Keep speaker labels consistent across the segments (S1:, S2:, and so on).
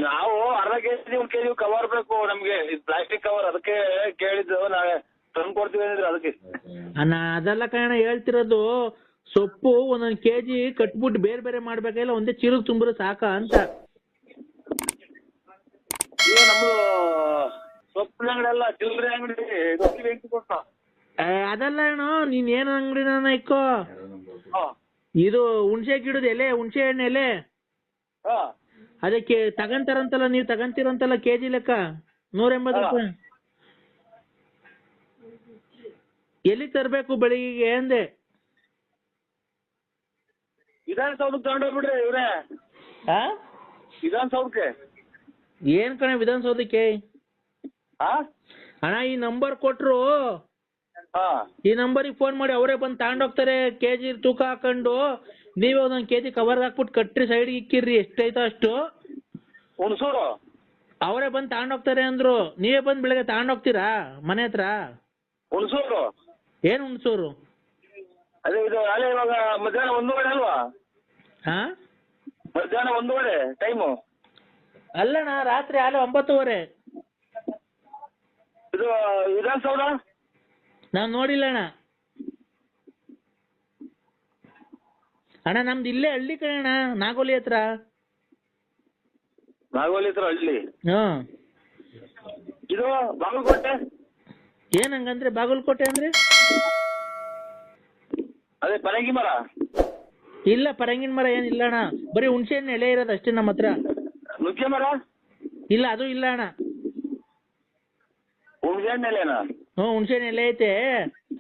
S1: ನಾವು ಅರ್ಧ KG 1 KG cover ಬೇಕು ನಮ್ಗೆ, ಪ್ಲಾಸ್ಟಿಕ್ ಕವರ್, ಅದಕ್ಕೆ ಕೇಳಿದ್ದು. ನಾಳೆ ತಂದು ಕೊಡ್ತೀವಿ ಅಂದ್ರೆ ಅದಕ್ಕೆ.
S2: ಅಣ್ಣ ಅದೆಲ್ಲ ಕಣ ಹೇಳ್ತಿರೋದು, ಸೊಪ್ಪು ಒಂದೊಂದು ಕೆಜಿ ಕಟ್ಬಿಟ್ಟು ಬೇರೆ ಬೇರೆ ಮಾಡ್ಬೇಕಿಲ್ಲ, ಒಂದೇ ಚೀಲಕ್ಕೆ ತುಂಬಿದ್ರೆ ಸಾಕ ಅಂತ.
S1: ಈಗ ನಮ್ದು ಸೊಪ್ಪಿನ ಅಂಗಡಿ ಅಲ್ಲ, ಚಿಲ್ಲರೆ ಅಂಗಡಿ. ಕೊಡ್ತಾ
S2: ಅದಲ್ಲ ಅಣ್ಣ, ನೀನ್ ಏನ್ ಅಂಗಡಿನ ಇಕ್ಕೋ, ಇದು ಹುಣಸೆ ಗಿಡದ ಎಲೆ, ಹುಣಸೆ ಹಣ್ಣು ಎಲೆ ಅದಕ್ಕೆ ತಗಂತಾರಂತಲ್ಲ, ನೀವು ತಗಂತೀರಂತಲ್ಲ ಕೆಜಿ ಲೆಕ್ಕ 180 ರೂಪಾಯಿ. ಎಲ್ಲಿ ತರಬೇಕು ಬೆಳಿಗ್ಗೆ ಅಂದೆ?
S1: ವಿಧಾನಸೌಧಕ್ಕೆ ತಗೊಂಡೋಗ್ಬಿಡ್ರಿ ಇವ್ರೆ. ವಿಧಾನಸೌಧಕ್ಕೆ
S2: ಏನ್ ಕಣ ವಿಧಾನಸೌಧಕ್ಕೆ? ಅಣ್ಣ ಈ ನಂಬರ್ ಕೊಟ್ರು, ಈ ನಂಬರಿಗೆ ಫೋನ್ ಮಾಡಿ ಅವರೇ ಬಂದು ತಗೊಂಡೋಗ್ತಾರೆ. ಕೆಜಿ ತೂಕ ಹಾಕೊಂಡು ನೀವೇ ಒಂದೊಂದು ಕೆಜಿ ಕವರ್ ಹಾಕ್ಬಿಟ್ಟು ಕಟ್ರಿ, ಸೈಡ್ಗೆ ಇಕ್ಕಿರ್ರಿ, ಎಷ್ಟೈತೋ ಅಷ್ಟು.
S1: ಹುಣಸೂರು
S2: ಅವರೇ ಬಂದು ತಗೊಂಡೋಗ್ತಾರೆ ಅಂದ್ರು. ನೀವೇ ಬಂದು ಬೆಳಗ್ಗೆ ತಗೊಂಡೋಗ್ತೀರಾ ಮನೆ ಹತ್ರ?
S1: ಹುಣಸೂರು
S2: ಏನ್ ಹುಣಸೂರು?
S1: ಅದೇ ಇದು ಅಲ್ಲೇ ಇವಾಗ ಮಧ್ಯಾಹ್ನ 1:15 ಅಲ್ವಾ? ಮಧ್ಯಾಹ್ನ 1:15 ಟೈಮು.
S2: ಅಲ್ಲಣ್ಣ ರಾತ್ರಿ ಆಲೆ 9:30.
S1: ಇದು ವಿಧಾನಸೌಧ
S2: ನಾವ್ ನೋಡಿಲ್ಲ ಅಣ್ಣ. ಅಣ್ಣ ನಮ್ದು ಇಲ್ಲೇ ಹಳ್ಳಿ ಕಣ, ನಾಗೋಲಿ ಹತ್ರ.
S1: ನಾಗೋಲಿ ಹತ್ರ ಹಳ್ಳಿ. ಇದು ಬಾಗಲಕೋಟೆ.
S2: ಏನ್ ಹಂಗಂದ್ರೆ ಬಾಗಲಕೋಟೆ ಅಂದ್ರೆ?
S1: ಅದೇ ಪರಂಗಿ ಮರ.
S2: ಇಲ್ಲ ಪರಂಗಿನ ಮರ ಏನಿಲ್ಲ ಅಣ್ಣ, ಬರೀ ಹುಣಸೆ ಹಣ್ಣು ಎಲೆ ಇರೋದು ಅಷ್ಟೇ ನಮ್ಮ ಹತ್ರ.
S1: ನುಗ್ಗೆ ಮರ
S2: ಇಲ್ಲ, ಅದು ಇಲ್ಲ ಅಣ್ಣ.
S1: ಹುಣಸೆ ಹಣ್ಣು ಎಲೆನಾ?
S2: ಹುಣಸೆ ಹಣ್ಣು ಎಲೆ ಐತೆ.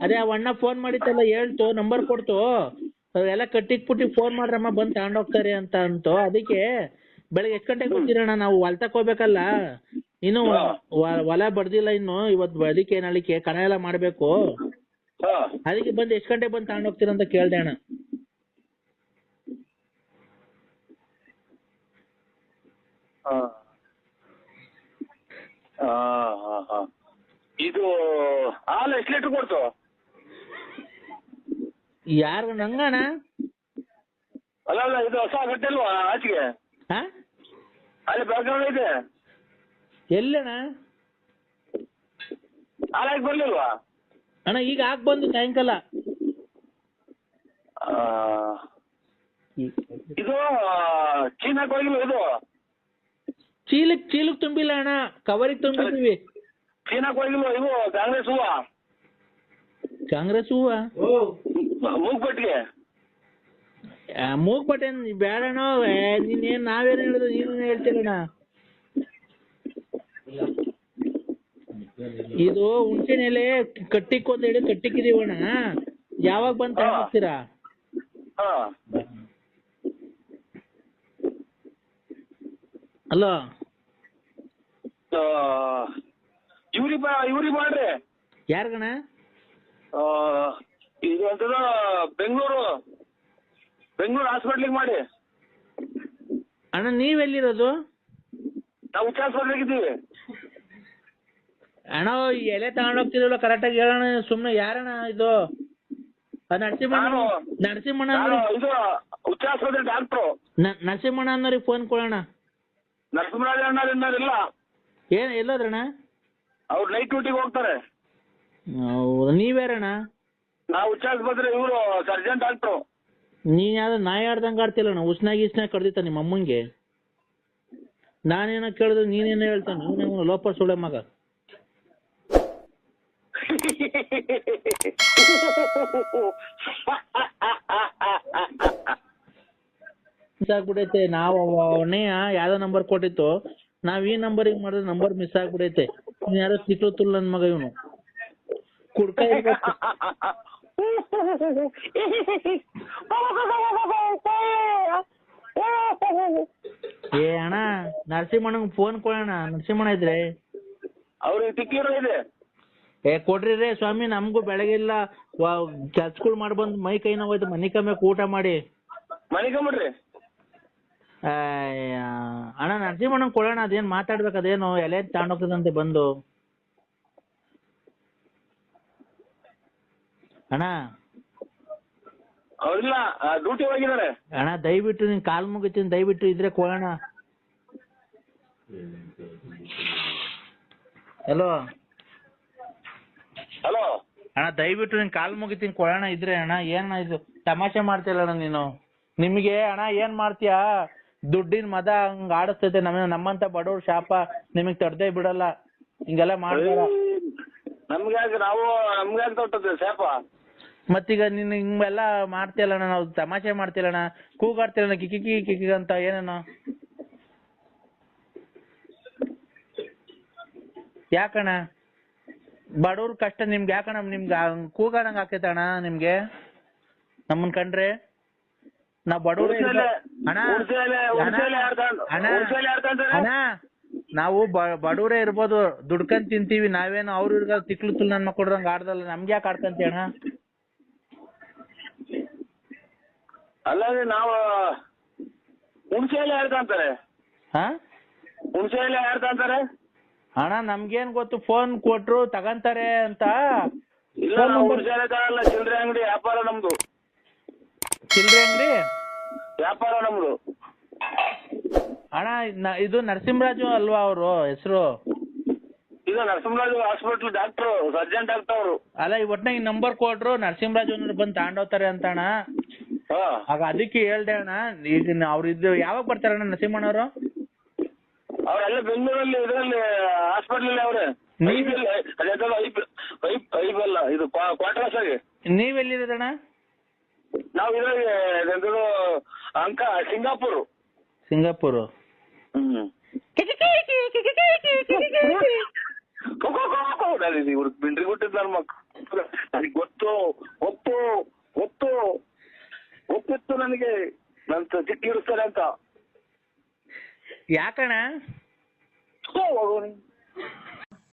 S2: ಅದೇ ಆ ಅಣ್ಣ ಫೋನ್ ಮಾಡಿತ್ತಲ್ಲ, ಹೇಳ್ತು ನಂಬರ್ ಕೊಡ್ತು, ಎಲ್ಲ ಕಟ್ಟಿಕ್ಬಿಟ್ಟು ಫೋನ್ ಮಾಡ್ರಮ್ಮ ಬಂದು ತಗೊಂಡೋಗ್ತಾರೆ ಅಂತ ಅಂತು. ಅದಕ್ಕೆ ಬೆಳಗ್ಗೆ ಎಷ್ಟು ಗಂಟೆಗೆ ಬರ್ತೀರಣ್ಣ? ನಾವು ಹೊಲ ತಕೋಬೇಕಲ್ಲ, ಇನ್ನು ಹೊಲ ಬಡ್ದಿಲ್ಲ ಇನ್ನು. ಇವತ್ತು ಅದಕ್ಕೆ ನಾಳಿಕೆ ಕಣ ಎಲ್ಲ ಮಾಡ್ಬೇಕು. ಅದಕ್ಕೆ ಬಂದು ಎಷ್ಟು ಗಂಟೆಗೆ ಬಂದು ತಗೊಂಡೋಗ್ತೀರ ಅಂತ ಕೇಳ್ದೆ ಅಣ್ಣ.
S1: ಇದು ಹಾಲು ಎಷ್ಟು ಲೀಟರ್ ಕೊಡ್ತು?
S2: ಯಾರು ನಂಗಣ್ಣ?
S1: ಅಲ್ಲ ಅಲ್ಲ, ಇದು ಹೊಸ ಗಟ್ಟೆ ಅಲ್ವಾ ಆಚೆಗೆ? ಅಲ್ಲಿ ಬ್ಯಾಕ್ಗ್ರೌಂಡ್ ಇದೆ.
S2: ಎಲ್ಲಣ್ಣ?
S1: ಹಾಲಾಗಿ ಬರ್ಲಿಲ್ವಾ
S2: ಅಣ್ಣ? ಈಗ ಹಾಕ್ ಬಂದು ಸಾಯಂಕಾಲ.
S1: ಇದು ಚೀನಾಕ್ ಹೋಗಿಲ್ವ? ಇದು
S2: ಚೀಲಕ್ ತುಂಬಿಲ್ಲ ಅಣ್ಣ, ಕವರಿಗೆ ತುಂಬಿದೀವಿ.
S1: ಚೀನಾಕ್ ಹೋಗಿಲ್ವ? ಇವು ಕಾಂಗ್ರೆಸ್ ಹೂವ.
S2: ಕಾಂಗ್ರೆಸ್ ಹೂವ
S1: ಮೂಗ್ಬಟ್ಟಿಗೆ
S2: ಮೂಗ್ಬಟ್ಟೆ ಬೇಡಣ್ಣ. ನೀನೇನ್ ನಾವೇನು ಹೇಳಿದ್ರು ನೀನೇನು ಹೇಳ್ತೀರಣ್ಣ. ಇದು ಹುಣಸೆ ಎಲೆ ಕಟ್ಟಿಕ್ಕೊಂದು ಹೇಳಿ ಕಟ್ಟಿಕ್ಕಿದೀವಣ್ಣ, ಯಾವಾಗ ಬಂದು ತಗೊಂಡ್ತೀರಾ? ಅಲೋ,
S1: ಇವ್ರಿ ಮಾಡ್ರಿ.
S2: ಯಾರ್ಗಣ್ಣ?
S1: ಇದು ಅಂತದ ಬೆಂಗಳೂರು ಹಾಸ್ಪಿಟ್ಲಿಗೆ ಮಾಡಿ.
S2: ಅಣ್ಣ ನೀವೆಲ್ಲಿರೋದು?
S1: ನಾವು ಹುಚ್ಚಾಸ್ಪತ್ರೆಗಿದ್ದೀವಿ
S2: ಅಣ್ಣ. ಎಲೆ ತಗೊಂಡೋಗ್ತಿರಲ್ಲ ಕರೆಕ್ಟಾಗಿ ಹೇಳೋಣ. ಸುಮ್ಮನೆ ಯಾರಣ್ಣ ಇದು? ನರಸಿಂಹಣ್ಣ
S1: ಇದು ಹುಚ್ಚಾಸ್ಪತ್ರೆ ಡಾಕ್ಟ್ರು.
S2: ನರಸಿಂಹಣ್ಣ ಅನ್ನೋರಿಗೆ ಫೋನ್ ಕೊಡೋಣ.
S1: ನರಸಿಂಹರಾಜ ಅಣ್ಣರಿಲ್ಲ.
S2: ಏನ್ ಎಲ್ಲೋದ್ರಣ್ಣ?
S1: ಅವ್ರು ನೈಟ್ ಡ್ಯೂಟಿಗೆ ಹೋಗ್ತಾರೆ.
S2: ನೀವ್ಯಾರಣ್ಣ?
S1: ನಾವು ಹುಚ್ಚಾಸ್ಪತ್ರೆ, ಇವರು ಸರ್ಜನ್ ಡಾಕ್ಟ್ರು.
S2: ನೀನ್ ಯಾವ್ದು ನಾಯಿ ಆಡ್ದಂಗೆ ಆಡ್ತಿಲ್ಲಣ್ಣ. ಉಸ್ನಾಗ ಕಡ್ದಿತ್ತ ನಿಮ್ಮ ಅಮ್ಮಂಗೆ. ನಾನೇನೋ ಕೇಳಿದ್ರೆ ನೀನೇನೋ ಹೇಳ್ತಾನೆ. ಇವನು ಲೋಪ ಸುಳೆ ಮಗ. ಆಗ್ಬಿಡೈತೆ. ನಾವು ಅವನೇ ಯಾವ್ದೋ ನಂಬರ್ ಕೊಟ್ಟಿತ್ತು, ನಾವ್ ಈ ನಂಬರಿಗೆ ಮಾಡಿದ್ರೆ ನಂಬರ್ ಮಿಸ್ ಆಗ್ಬಿಡೈತೆ. ಇನ್ ಯಾರೋ ಸಿಕ್ಲು ತುಲ್ ನನ್ ಮಗ ಇವನು. ಕುಡ್ಕ ಇರ್ಬೇಕು. ಏ ಅಣ್ಣ, ನರಸಿಂಹಣ್ಣಂಗ್ ಫೋನ್ ಕೊಡೋಣ. ನರಸಿಂಹಣ್ಣ ಇದ್ರೆ
S1: ಅವ್ರಿಗೆ ತಿಕ್ಕಿರೋ ಇದೆ.
S2: ಕೊಡ್ರಿ ರೇ ಸ್ವಾಮಿ, ನಮಗೂ ಬೆಳಗಿಲ್ಲ ಕೆಲ್ಸಗಳು ಮಾಡಿ ಬಂದು ಮೈ ಕೈ ನೋವಾಯ್ತು. ಮನಿ ಕಮ್ಮಿಕ್ ಊಟ ಮಾಡಿ
S1: ಮನಿಕೊಂಬಿಡ್ರಿ.
S2: ಅಣ್ಣ ನರಸಿಂಹಣ್ಣಂಗ್ ಕೊಡೋಣ. ಅದೇನ್ ಮಾತಾಡ್ಬೇಕು, ಅದೇನು ಎಲೆ ತಗೊಂಡೋಗ್ತದಂತೆ ಬಂದು. ಅಣ್ಣ
S1: ಅವ್ರಿಲ್ಲ, ಡ್ಯೂಟಿ ಹೋಗಿದ್ದಾರೆ.
S2: ಅಣ್ಣ ದಯವಿಟ್ಟು ನಿನ್ ಕಾಲ್ ಮುಗಿತೀನಿ, ದಯವಿಟ್ಟು ಇದ್ರೆ ಕೊಡೋಣ. ಹಲೋ
S1: ಹಲೋ
S2: ಅಣ್ಣ ದಯವಿಟ್ಟು ನಿನ್ ಕಾಲ್ ಮುಗಿತೀನಿ ಕೊಡೋಣ ಇದ್ರೆ ಅಣ್ಣ ಏನ ಇದು ತಮಾಷೆ ಮಾಡ್ತಿಲ್ಲ ಅಣ್ಣ ನೀನು. ನಿಮ್ಗೆ ಅಣ್ಣ ಏನ್ ಮಾಡ್ತೀಯಾ ದುಡ್ಡಿನ ಮದ ಹಂಗ ಆಡಿಸ್ತೈತೆ ನಮ್ಮಂತ ಬಡವ್ರ ಶಾಪ ನಿಮಗ್ ತಡ್ದೇ ಬಿಡಲ್ಲ ಹಿಂಗೆಲ್ಲ ಮಾಡ್ಬೇಡ.
S1: ನಮ್ಗೆ ನಮ್ಗೆ ತೊಟ್ಟದ ಶಾಪ.
S2: ಮತ್ತೀಗ ನೀನು ಹಿಂಗೆಲ್ಲ ಮಾಡ್ತೀಯಲ್ಲಣ್ಣ ನಾವು ತಮಾಷೆ ಮಾಡ್ತಿಲ್ಲಣ್ಣ ಕೂಗಾಡ್ತಿಲ್ಲ ಕಿಕಿ ಕಿಕಿ ಅಂತ ಏನೇನೋ ಯಾಕಣ್ಣ ಬಡವ್ರ ಕಷ್ಟ ನಿಮ್ಗೆ ಯಾಕಣ್ಣ ನಿಮ್ಗೆ ಕೂಗಾಡಂಗ್ ಆಕೈತಣ್ಣ ನಿಮ್ಗೆ ನಮ್ಮನ್ ಕಂಡ್ರೆ ನಾವ್ ಬಡವ್ರೆ ಅಣ್ಣ ನಾವು ಬಡವ್ರೆ ಇರ್ಬೋದು ದುಡ್ಕೊಂಡ್ ತಿಂತೀವಿ ನಾವೇನು ಅವ್ರ ಇವ್ರಿಗೆ ತಿಕ್ಲು ತುಲ್ ನನ್ ಮಕ್ಕಳ್ದಂಗ್ ಆಡ್ದಲ್ಲ ನಮ್ಗೆ ಯಾಕೆ ಆಡ್ಕಂತೀವಿ ಅಣ್ಣ.
S1: ಅಲ್ಲದೆ ನಾವು ಹುಣಸೆ ಎಲ್ಲ ಹೇಳ್ಕೊಂತಾರೆ. ಹುಣಸೆ ಎಲ್ಲ ಹೇಳ್ಕೊಂತಾರೆ
S2: ಅಣ್ಣ ನಮ್ಗೇನ್ ಗೊತ್ತು ಫೋನ್ ಕೊಟ್ರು ತಗಂತಾರೆ ಅಂತ.
S1: ಇಲ್ಲ ಹುಣಸೆ ಎಲ್ಲ ತಗೊಳಲ್ಲ, ಚಿಲ್ಲರೆ ಅಂಗಡಿ ವ್ಯಾಪಾರ ನಮ್ದು.
S2: ಚಿಲ್ಲರೆ ಅಂಗಡಿ
S1: ವ್ಯಾಪಾರ ನಮ್ದು.
S2: ಅಣ್ಣ ಇದು ನರಸಿಂಹರಾಜು ಅಲ್ವಾ ಅವರು ಹೆಸರು?
S1: ಇದು Narasimharaju hospital doctor, surgeon doctor ಅವರು. ಅಲ್ಲ
S2: ಈ ಒಟ್ನಾಗ ಈ ನಂಬರ್ ಕೊಟ್ರು ನರಸಿಂಹರಾಜು ಅನ್ನೋರು ಬಂದು ತಗೊಂಡೋಗ್ತಾರೆ ಅಂತ ಅಣ್ಣ. ಆಗ ಅದಕ್ಕೆ ಹೇಳ್ದೆ ಅಣ್ಣ. ಈಗ ಅವ್ರು ಇದು ಯಾವಾಗ ಬರ್ತಾರಣ್ಣ ನರಸಿಂಹಣ್ಣವರು?
S1: ಅವರೆಲ್ಲ ಬೆಂಗಳೂರಲ್ಲಿ ಇದರಲ್ಲಿ ಹಾಸ್ಪಿಟ್ಲಲ್ಲಿ ಅವ್ರೆ. ಐಬಲ್ಲ ಇದು ಕ್ವಾರ್ಟರ್ಸ್ ಆಗಿ.
S2: ನೀವೆಲ್ಲಿರೋದಣ್ಣ?
S1: ನಾವು ಇದ್ರಾಗ ಅಂಕ ಸಿಂಗಾಪುರ್. ಇವ್ರು ಬಿಂಡ್ರಿ ಕೊಟ್ಟಿದ್ ನನ್ನ ಮಕ್ಕಳು ನನಗೆ ಗೊತ್ತಿತ್ತು ನನಗೆ ನನ್ ಚಿಕ್ಕ ಇಡಿಸ್ತಾರೆ ಅಂತ.
S2: ಯಾಕಣ್ಣ?